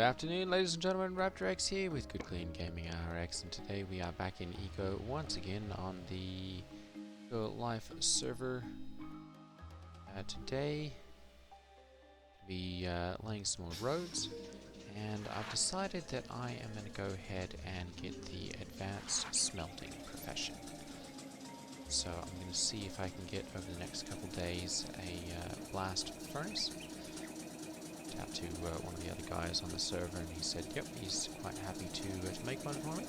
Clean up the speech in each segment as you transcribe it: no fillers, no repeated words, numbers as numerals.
afternoon, ladies and gentlemen. Raptor X here with Good Clean Gaming RX, and today we are back in Eco once again on the ECOLife server. Today we laying some more roads, and I've decided that I am going to go ahead and get the Advanced Smelting profession. So I'm going to see if I can get over the next couple days a blast furnace. Out to one of the other guys on the server, and he said yep, he's quite happy to make one for me.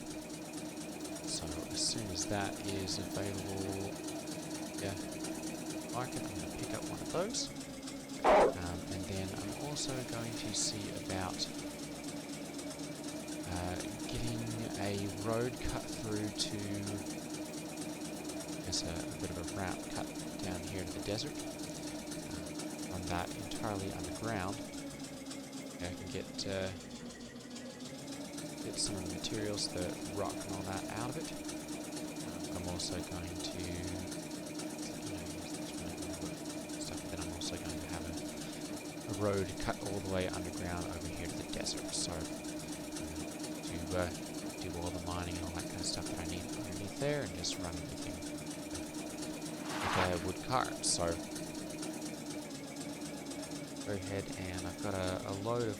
So as soon as that is available, market, I'm going to pick up one of those, and then I'm also going to see about getting a road cut through to, I guess, a bit of a route cut down here to the desert. On that entirely underground, I can get some of the materials, the rock and all that, out of it. I'm also going to, stuff. Then I'm also going to have a road cut all the way underground over here to the desert. So to do all the mining and all that kind of stuff that I need underneath there, and just run everything with wood carts. So go ahead, and I've got a load of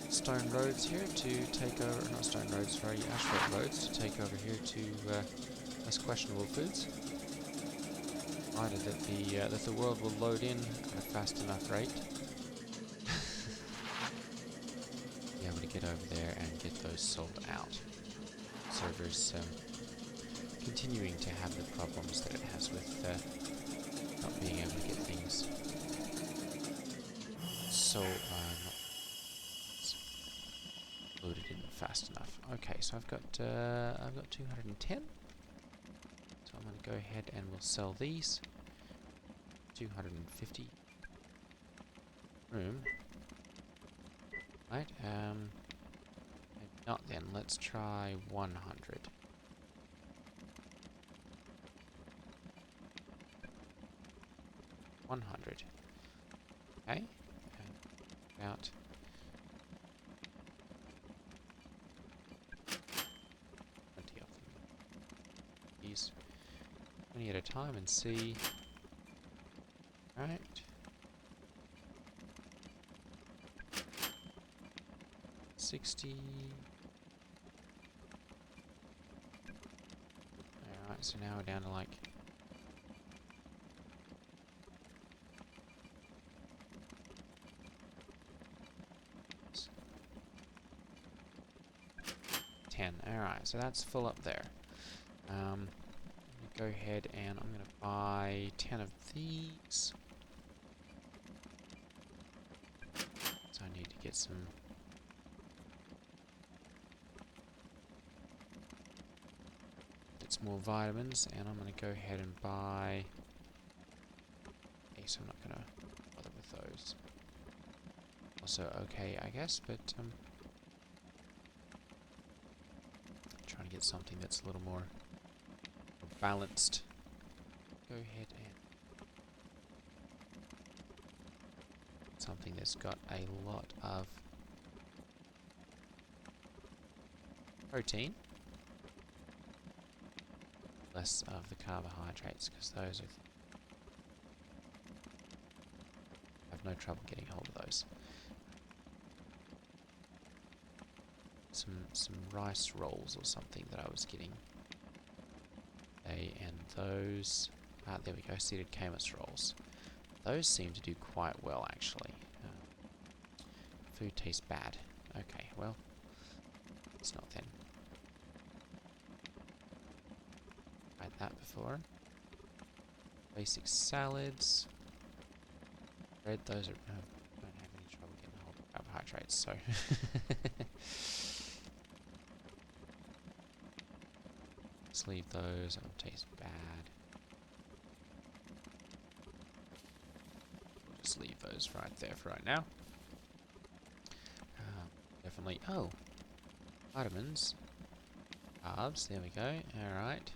stone roads here to take over, not stone roads, sorry, asphalt roads to take over here to less questionable foods. Provided that the world will load in at a fast enough rate. Be able to get over there and get those sold out. Server's continuing to have the problems that it has with not being able to get things so not loaded in fast enough. Okay, so I've got 210. So I'm going to go ahead and we'll sell these. 250 room. Right. Maybe not then. Let's try 100. Okay. About 20 of them. These 20 at a time and see. Right. $60. Alright, so now we're down to like 10. Alright, so that's full up there. I'm going to go ahead and I'm going to buy 10 of these. So I need to get some more vitamins, and I'm going to go ahead and buy. Okay, so I'm not going to bother with those. Also okay, I guess, but trying to get something that's a little more balanced. Go ahead and something that's got a lot of protein, less of the carbohydrates, because those are I have no trouble getting hold of those. Some rice rolls or something that I was getting. And those, there we go, seeded camas rolls. Those seem to do quite well, actually. Food tastes bad. Okay, well, it's not then. Tried that before. Basic salads. Bread, those are, don't have any trouble getting hold of carbohydrates, so. Let's leave those, it'll taste bad. We'll just leave those right there for right now. Definitely, oh, vitamins, carbs, there we go, alright.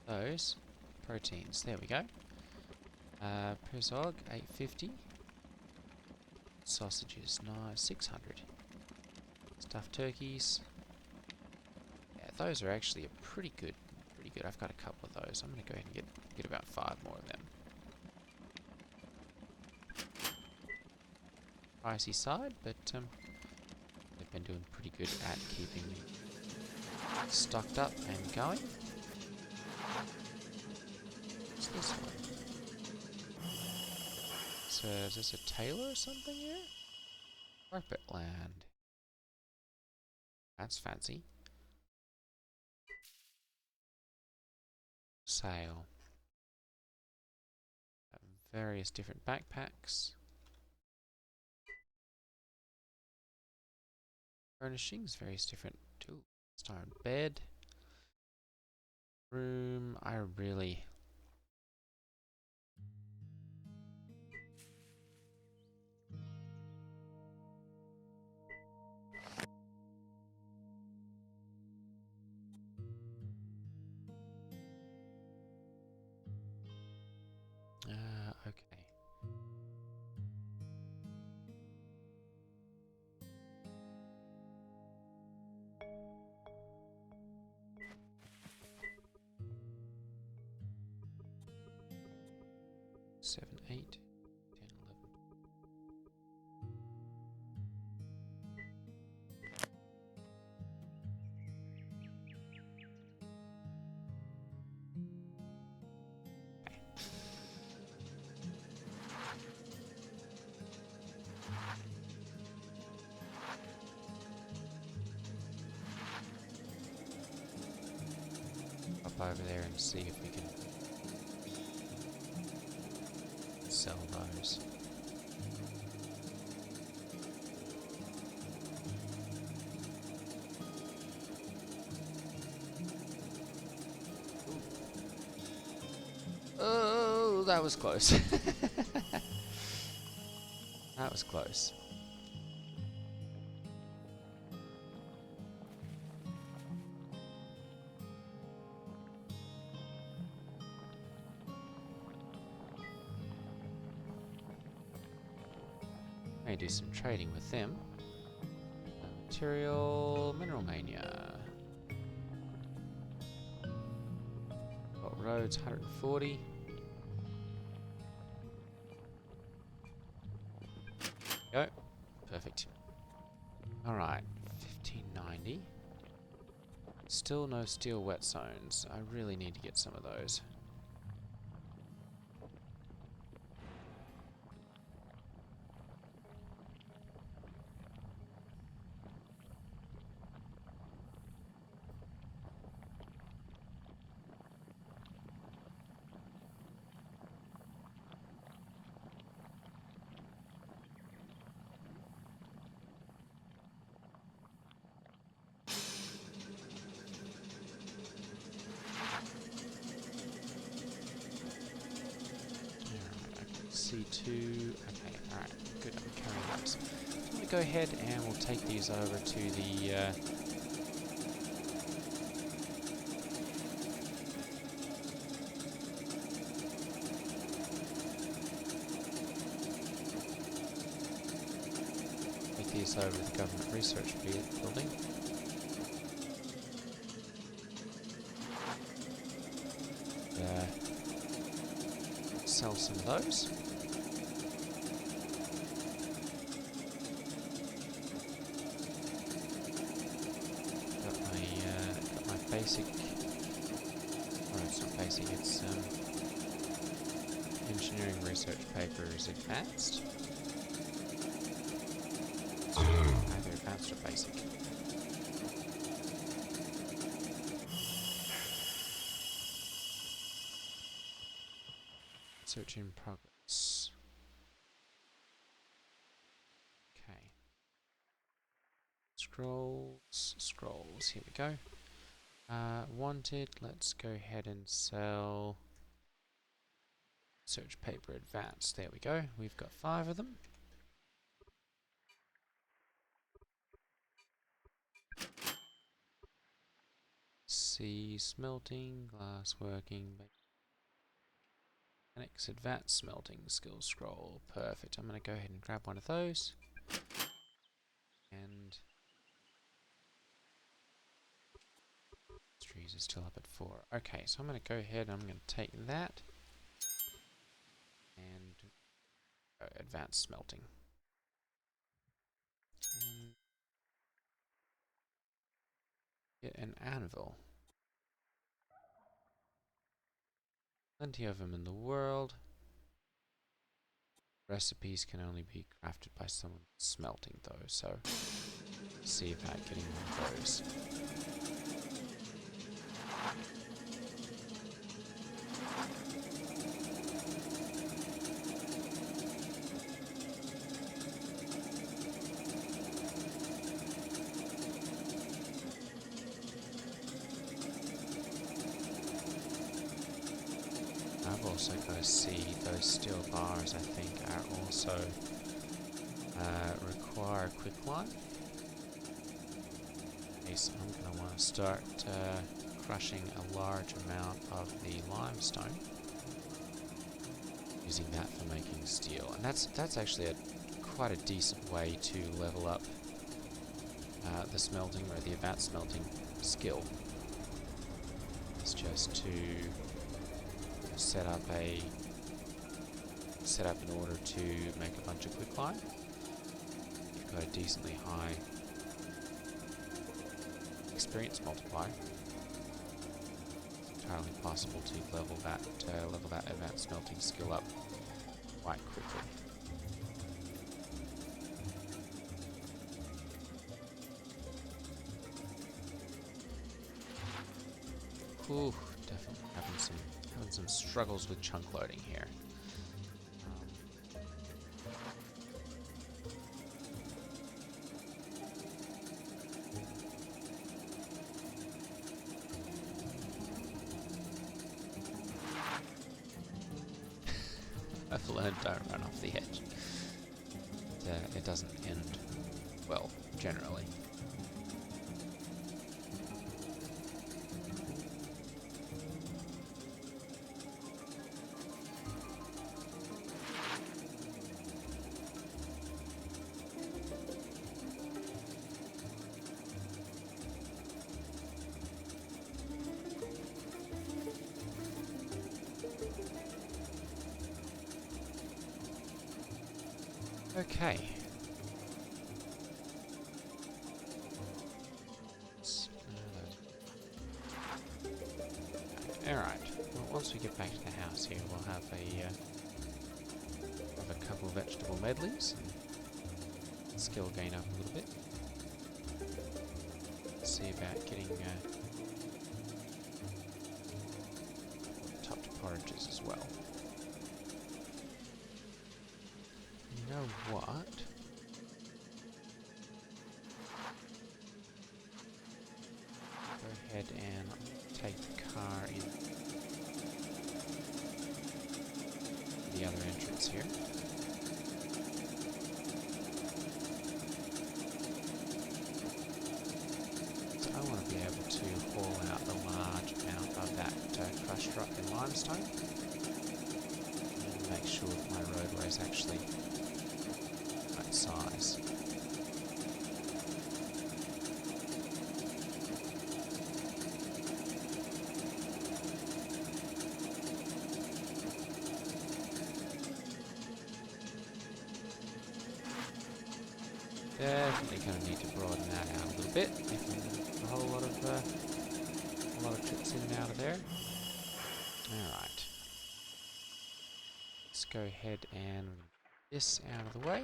Those, proteins, there we go. Perzog, 850. sausages. Nice. 600. Stuffed turkeys. Yeah, those are actually a pretty good. Pretty good. I've got a couple of those. I'm going to go ahead and get about 5 more of them. Pricey side, but they've been doing pretty good at keeping me stocked up and going. What's this one? So is this a tailor or something here? Carpet land. That's fancy. Sale. Various different backpacks. Furnishings, various different tools. Stone bed. Room. I really... okay. Seven, 8, 10, 11. Up over there and see if we can sell those. Oh, that was close. That was close. May do some trading with them. Material, Mineral Mania. Got roads, 140. Go. Perfect. Alright, 1590. Still no steel wet zones. I really need to get some of those. C2. Okay, alright, good. I'm carrying those. I'm going to go ahead and we'll take these over to the take these over to the government research building. Sell some of those. Got my basic. Oh, it's not basic. It's engineering research paper is advanced. It's either advanced or basic. Search in progress. Okay. Scrolls. Here we go. Wanted. Let's go ahead and sell. Search paper advanced. There we go. We've got 5 of them. C smelting, glass working. Mechanics advanced smelting skill scroll. Perfect. I'm going to go ahead and grab one of those. And trees are still up at 4. Okay, so I'm going to go ahead and I'm going to take that and advanced smelting. And get an anvil. Plenty of them in the world. Recipes can only be crafted by someone smelting though, so see about getting one of those. I've also got to see those steel bars, I think, are also require quicklime. Okay, so I'm going to want to start crushing a large amount of the limestone, using that for making steel. And that's actually quite a decent way to level up the smelting or the advanced smelting skill. It's just to set up in order to make a bunch of quicklime. You've got a decently high experience multiplier. It's entirely possible to level that advanced smelting skill up quite quickly. Ooh, definitely having some struggles with chunk loading here. I've learned don't run off the edge. It doesn't end well, generally. Okay. Alright. Well, once we get back to the house here, we'll have a couple of vegetable medleys and skill gain up a little bit. See about getting top to porridges as well. You know what? Go ahead and take the car in the other entrance here. So I want to be able to haul out a large amount of that crushed rock and limestone and make sure that my roadway is actually right size. Definitely going to need to broaden that out a little bit. Making a whole lot of trips in and out of there. Alright. Let's go ahead and get this out of the way.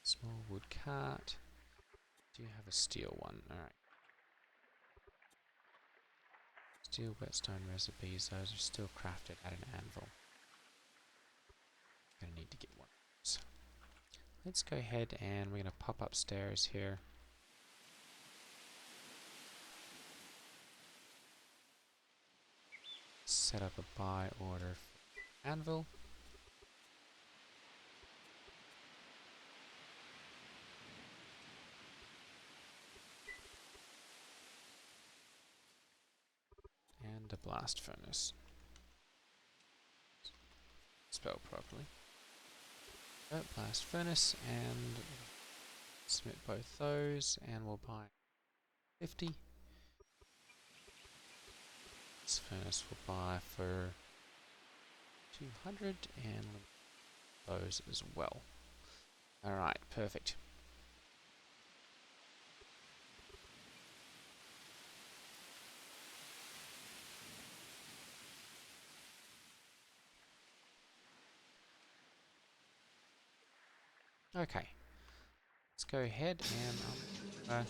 Small wood cart. Do you have a steel one? Alright. Steel whetstone recipes, those are still crafted at an anvil. Gonna need to get one. So let's go ahead and we're gonna pop upstairs here. Set up a buy order for anvil. And a blast furnace. spelled properly. Blast furnace, and submit both those, and we'll buy 50. This furnace we'll buy for 200, and those as well. Alright, perfect. Okay, let's go ahead and I'm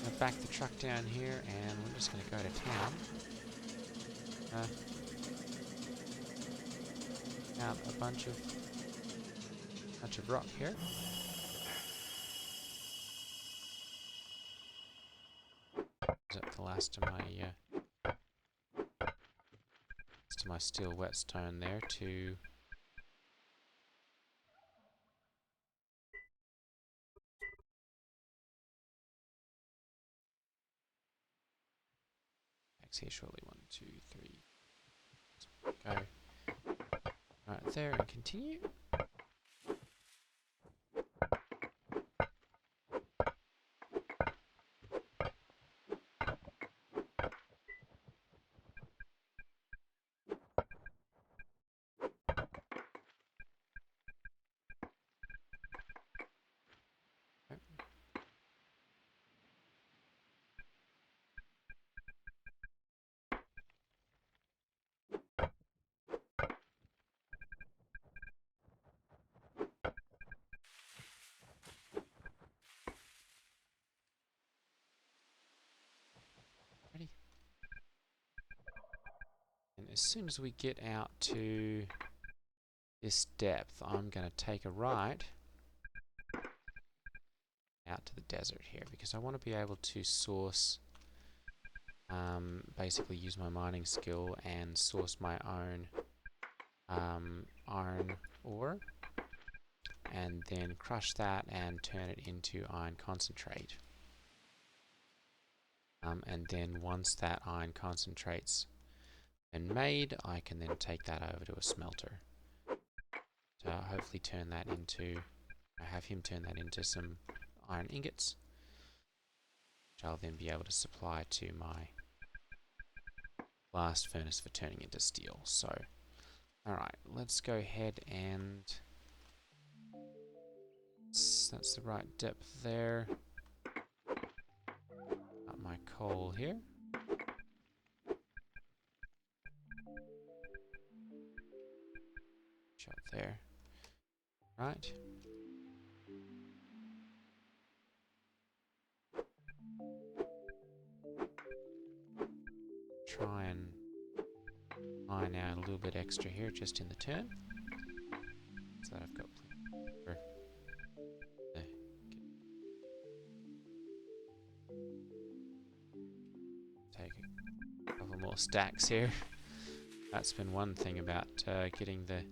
gonna back the truck down here, and we're just gonna go to town. Out a bunch of rock here. Is that the last of my steel whetstone there to here shortly. 1, 2, 3. Go right there and continue. Ready? And as soon as we get out to this depth, I'm going to take a right out to the desert here, because I want to be able to source, basically use my mining skill and source my own iron ore, and then crush that and turn it into iron concentrate. And then once that iron concentrate's been made, I can then take that over to a smelter. So I'll hopefully turn that into, have him turn that into some iron ingots, which I'll then be able to supply to my blast furnace for turning into steel. So, alright, let's go ahead and that's the right depth there. Got my coal here. Shot there. Right. Try and mine out a little bit extra here just in the turn, so that I've got plenty. Take a couple more stacks here. That's been one thing about getting the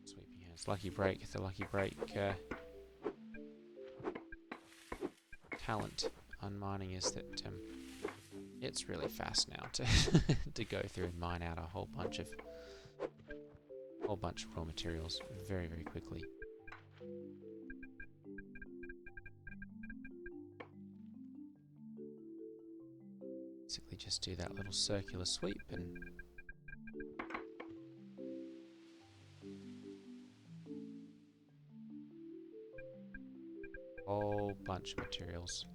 sweeping hands. Lucky break, the lucky break talent on mining is that it's really fast now to to go through and mine out a whole bunch of raw materials very, very quickly. Basically just do that little circular sweep and whole bunch of materials.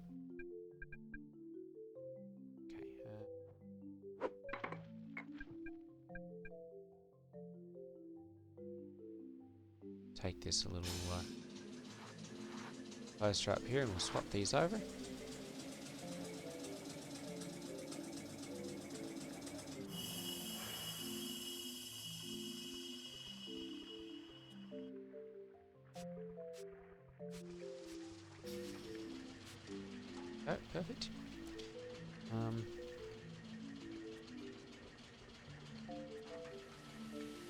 Okay. Take this a little closer up here and we'll swap these over. Oh, perfect.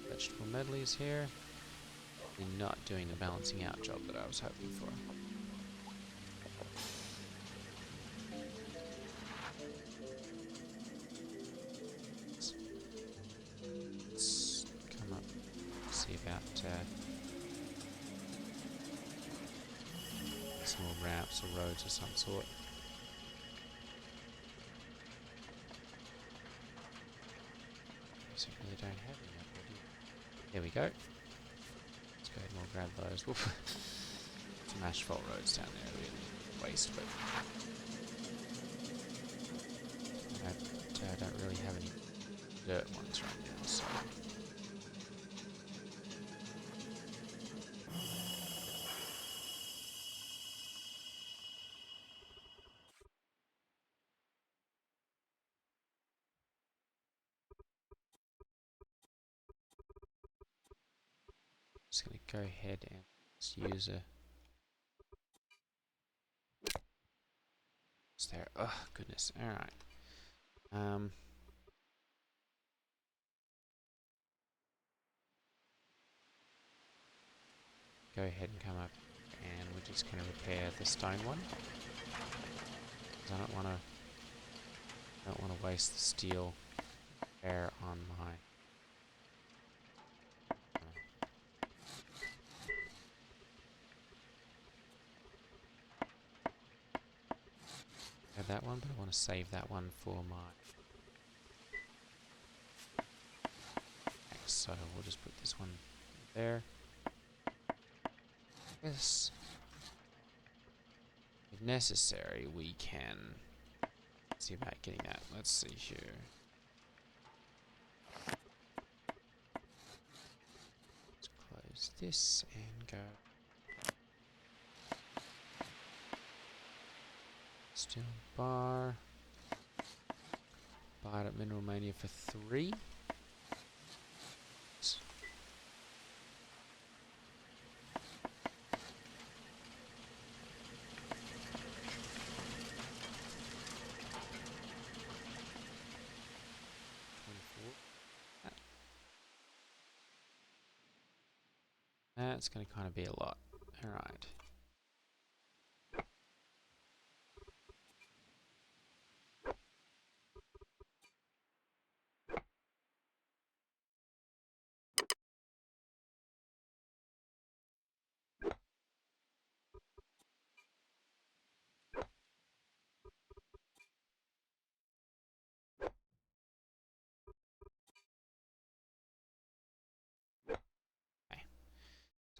Vegetable medleys here. And not doing the balancing out job that I was hoping for. some more ramps or roads of some sort. So I really don't have any up here. There we go. Let's go ahead and we'll grab those. Whoop. Some asphalt roads down there, really waste, but I don't really have any dirt ones right now, so. Just gonna go ahead and just use a. What's there? Oh goodness! All right. Go ahead and come up, and we're just gonna repair the stone one. 'Cause I don't want to waste the steel repair on my. Have that one, but I want to save that one for my axe, so we'll just put this one there. Yes. If necessary, we can see about getting that. Let's see here. Let's close this and go. Steel bar. Buy it at Mineral Mania for 3. That's going to kind of be a lot. Alright.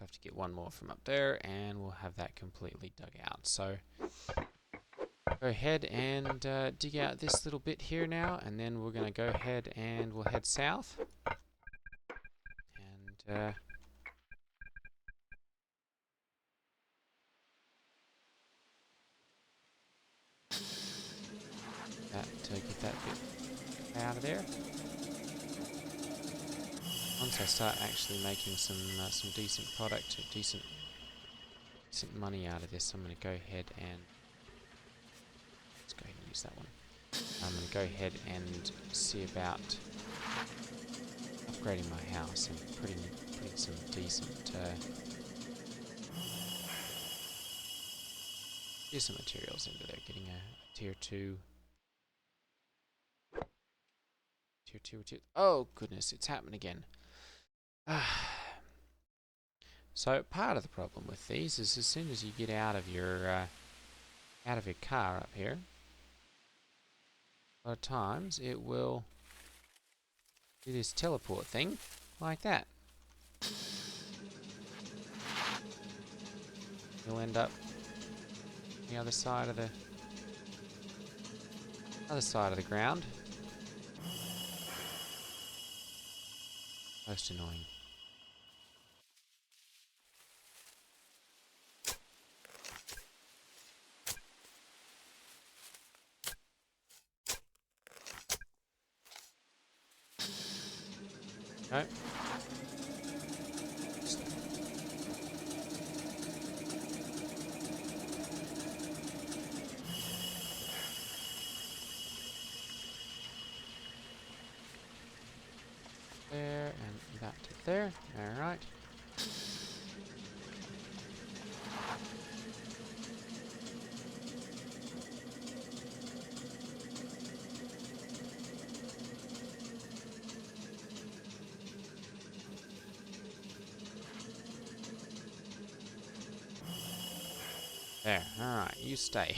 Have to get one more from up there and we'll have that completely dug out. So go ahead and dig out this little bit here now, and then we're going to go ahead and we'll head south and get that bit out of there. Once I start actually making some decent product, decent money out of this, I'm going to go ahead and let's go ahead and use that one. I'm going to go ahead and see about upgrading my house and putting some decent materials into there. Getting a tier 2. Oh goodness, it's happened again. So part of the problem with these is as soon as you get out of your car up here, a lot of times it will do this teleport thing like that. You'll end up on the other side of the ground. Most annoying. No. There and that to there. Alright. There. Alright, you stay.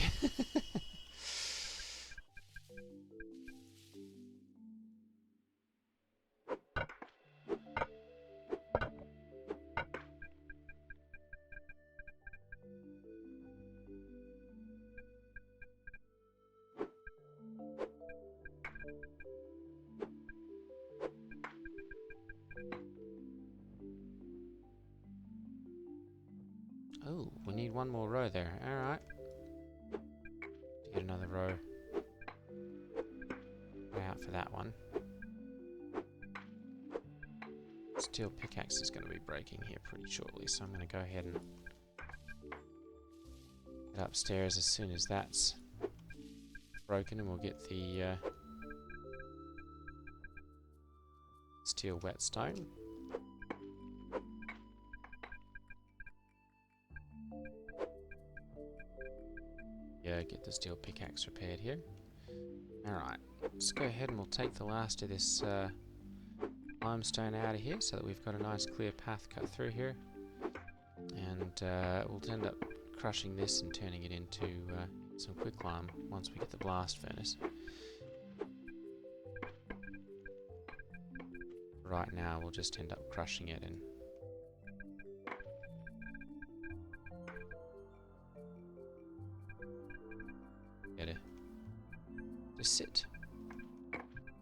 Oh, we need one more row there. Alright. Get another row. Go out for that one. Steel pickaxe is going to be breaking here pretty shortly, so I'm going to go ahead and get upstairs as soon as that's broken, and we'll get the steel whetstone. Yeah, get the steel pickaxe repaired here. Alright, let's go ahead and we'll take the last of this limestone out of here so that we've got a nice clear path cut through here. And we'll end up crushing this and turning it into some quicklime once we get the blast furnace. Right now we'll just end up crushing it and get it to sit.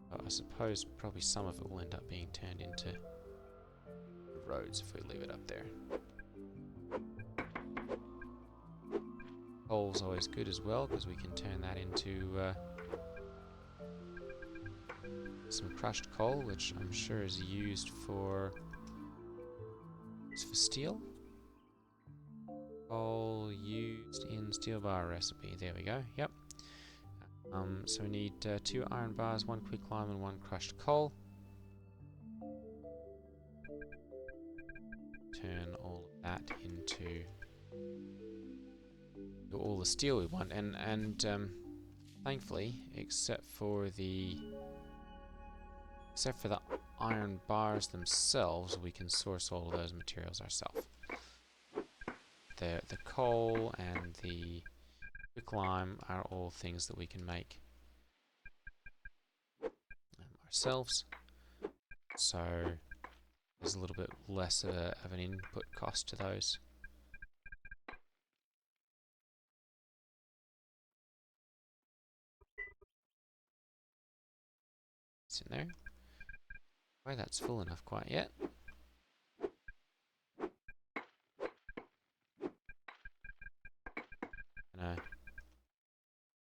Well, I suppose probably some of it will end up being turned into roads if we leave it up there. Coal's always good as well because we can turn that into some crushed coal, which I'm sure is used for steel. Coal used in steel bar recipe. There we go. Yep. So we need 2 iron bars, 1 quicklime, and 1 crushed coal. Turn all of that into all the steel we want, and thankfully, except for the iron bars themselves, we can source all of those materials ourselves. The coal and the quicklime are all things that we can make ourselves, so there's a little bit less of an input cost to those. It's in there. Why that's full enough quite yet.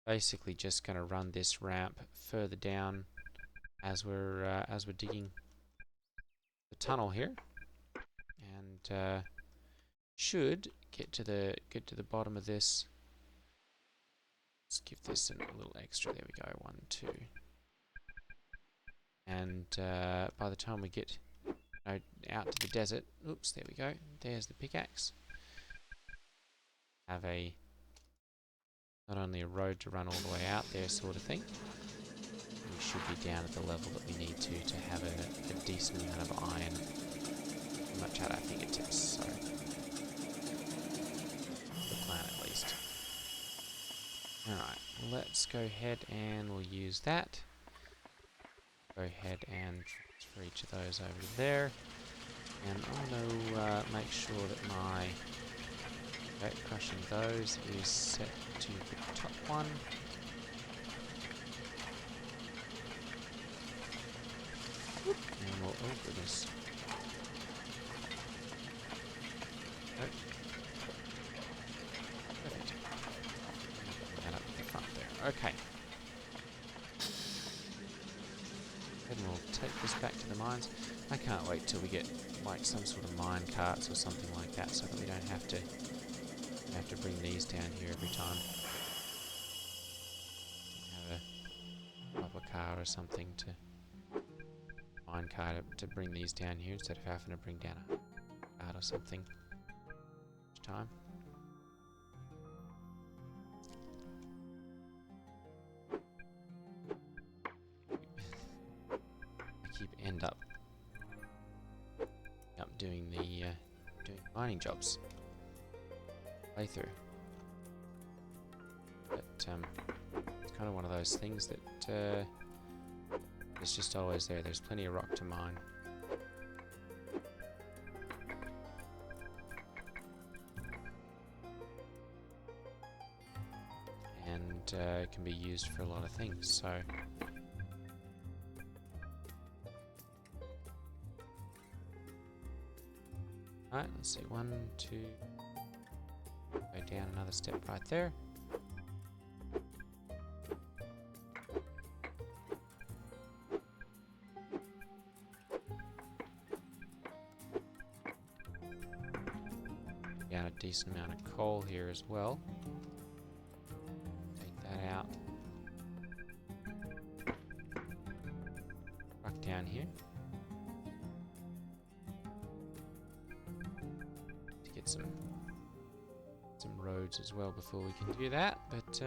Basically just going to run this ramp further down as we're digging the tunnel here, and should get to the bottom of this. Let's give this a little extra. There we go. 1, 2, and by the time we get out to the desert, oops, there we go. There's the pickaxe. Have a not only a road to run all the way out there, sort of thing. We should be down at the level that we need to have a decent amount of iron, much at our fingertips. So the plan at least. Alright, let's go ahead and we'll use that. Go ahead and transfer each of those over to there. And I'm going to make sure that my crushing those is set to the top one. And we'll, oh goodness. Nope. Perfect. And up to the front there. Okay. And we'll take this back to the mines. I can't wait till we get like some sort of mine carts or something like that, so that we don't have to bring these down here every time. Have a proper car or something to mine cart to bring these down here instead of having to bring down a cart or something each time. End up doing the doing mining jobs playthrough. it's kind of one of those things that it's just always there. There's plenty of rock to mine. And it can be used for a lot of things, so... Alright, let's see, 1, 2... Go down another step right there. Down a decent amount of coal here as well. Take that out. Rock down here. To get some roads as well before we can do that, but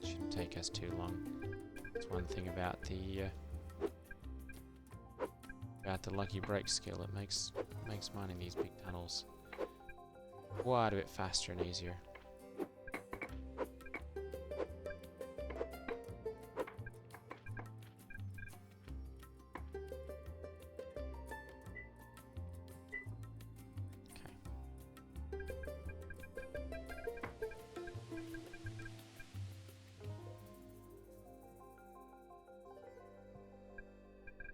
shouldn't take us too long. That's one thing about the lucky brake skill. It makes mining these big tunnels quite a bit faster and easier.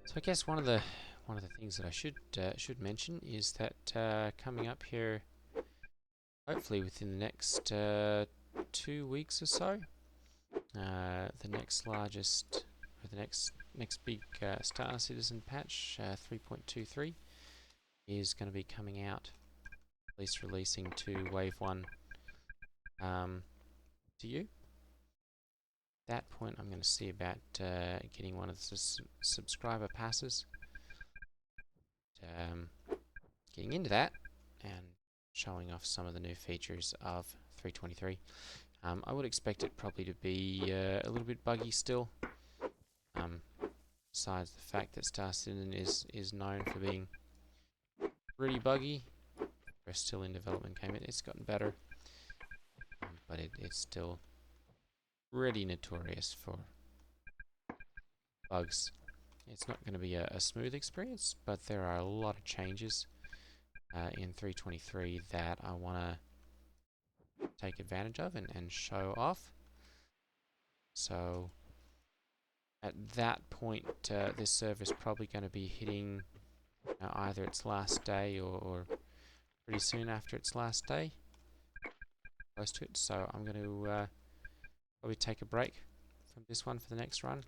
So I guess one of the things that I should mention is that coming up here, hopefully within the next 2 weeks or so, the next largest, or the next big Star Citizen patch, 3.23, is going to be coming out, at least releasing to Wave 1 to you. At that point, I'm going to see about getting one of the subscriber passes, getting into that and showing off some of the new features of 3.23. I would expect it probably to be a little bit buggy still, besides the fact that Star Citizen is known for being pretty buggy. We're still in development game. It's gotten better, but it's still pretty notorious for bugs. It's not going to be a smooth experience, but there are a lot of changes in 3.23 that I want to take advantage of and show off. So at that point, this server is probably going to be hitting either its last day or pretty soon after its last day, close to it. So I'm going to probably take a break from this one for the next run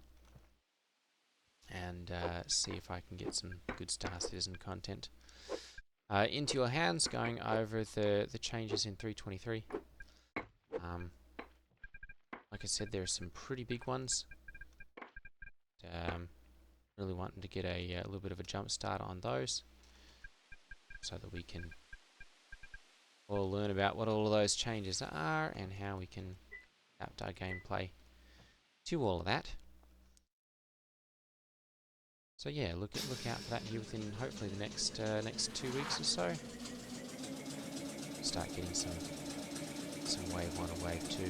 and see if I can get some good Star Citizen content into your hands, going over the changes in 3.23. Like I said, there are some pretty big ones. Really wanting to get a little bit of a jump start on those, so that we can all learn about what all of those changes are and how we can adapt our gameplay to all of that. So yeah, look out for that here within hopefully the next 2 weeks or so. Start getting some Wave 1 or Wave 2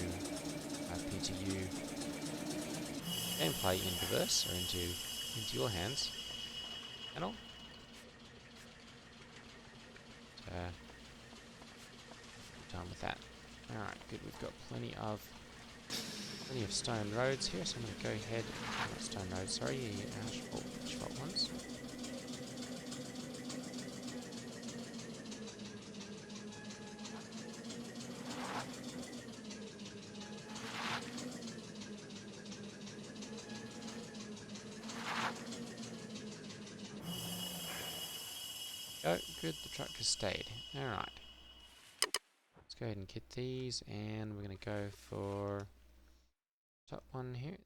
PTU gameplay in Diverse, or into your hands. And all. Done with that. Alright, good. We've got plenty of stone roads here, so I'm going to go ahead. Not stone roads, sorry, asphalt ones. Oh, good, the truck has stayed. Alright. Let's go ahead and get these, and we're going to go for top one here.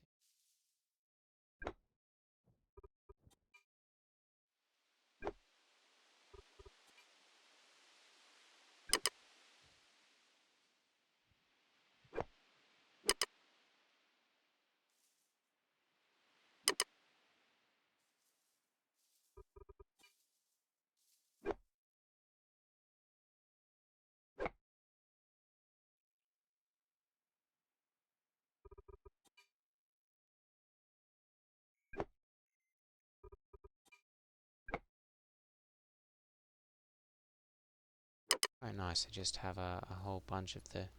Quite nice to just have a whole bunch of the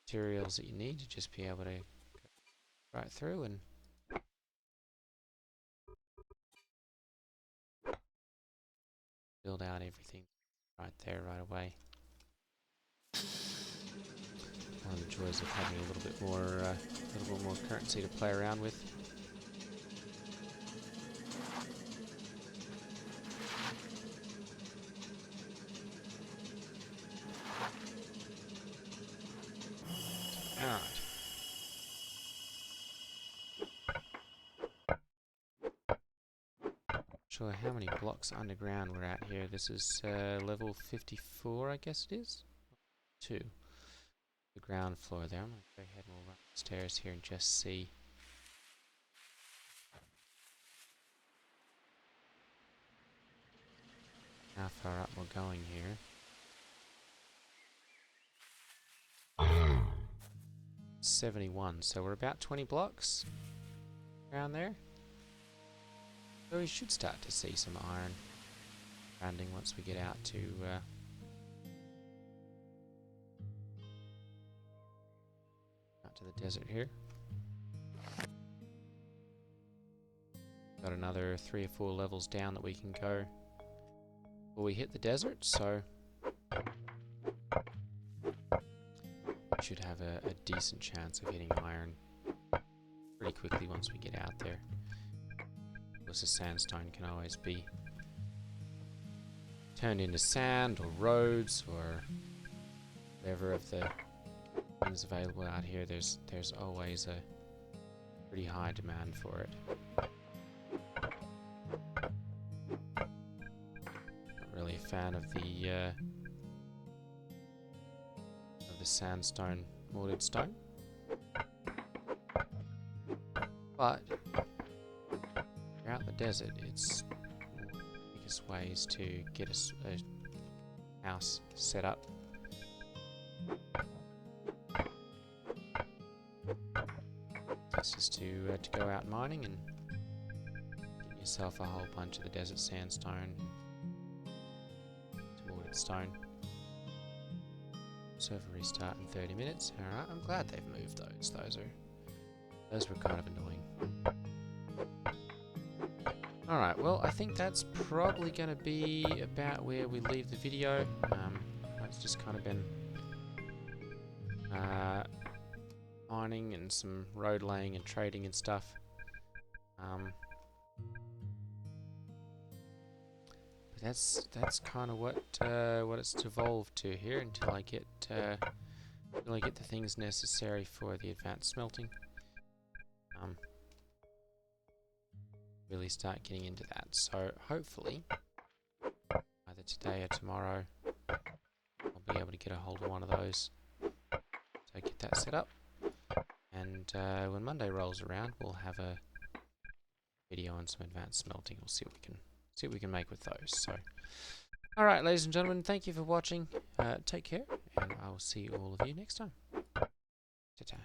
materials that you need to just be able to go right through and build out everything right there right away. One of the joys of having a little bit more currency to play around with. Alright. Sure how many blocks underground we're at here. This is level 54, I guess it is? 2. The ground floor there. I'm going to go ahead and we'll run upstairs here and just see. How far up we're going here. 71, so we're about 20 blocks around there. So we should start to see some iron branding once we get out to the desert here. Got another 3 or 4 levels down that we can go before we hit the desert, so we should have a decent chance of hitting iron pretty quickly once we get out there. Of course, the sandstone can always be turned into sand or roads or whatever of the things available out here. There's always a pretty high demand for it. Not really a fan of the sandstone mortared stone, but throughout the desert, it's one of the biggest ways to get a house set up. It's just to go out mining and get yourself a whole bunch of the desert sandstone, mortared stone. Server restart in 30 minutes. Alright, I'm glad they've moved those. Those were kind of annoying. Alright, well, I think that's probably going to be about where we leave the video. It's just kind of been mining and some road laying and trading and stuff. But that's kind of what it's evolved to here until I get the things necessary for the advanced smelting. Really start getting into that. So hopefully, either today or tomorrow, I'll be able to get a hold of one of those. So get that set up, and when Monday rolls around, we'll have a video on some advanced smelting. We'll see what we can make with those. So, all right, ladies and gentlemen, thank you for watching. Take care, and I will see all of you next time. Ta-ta.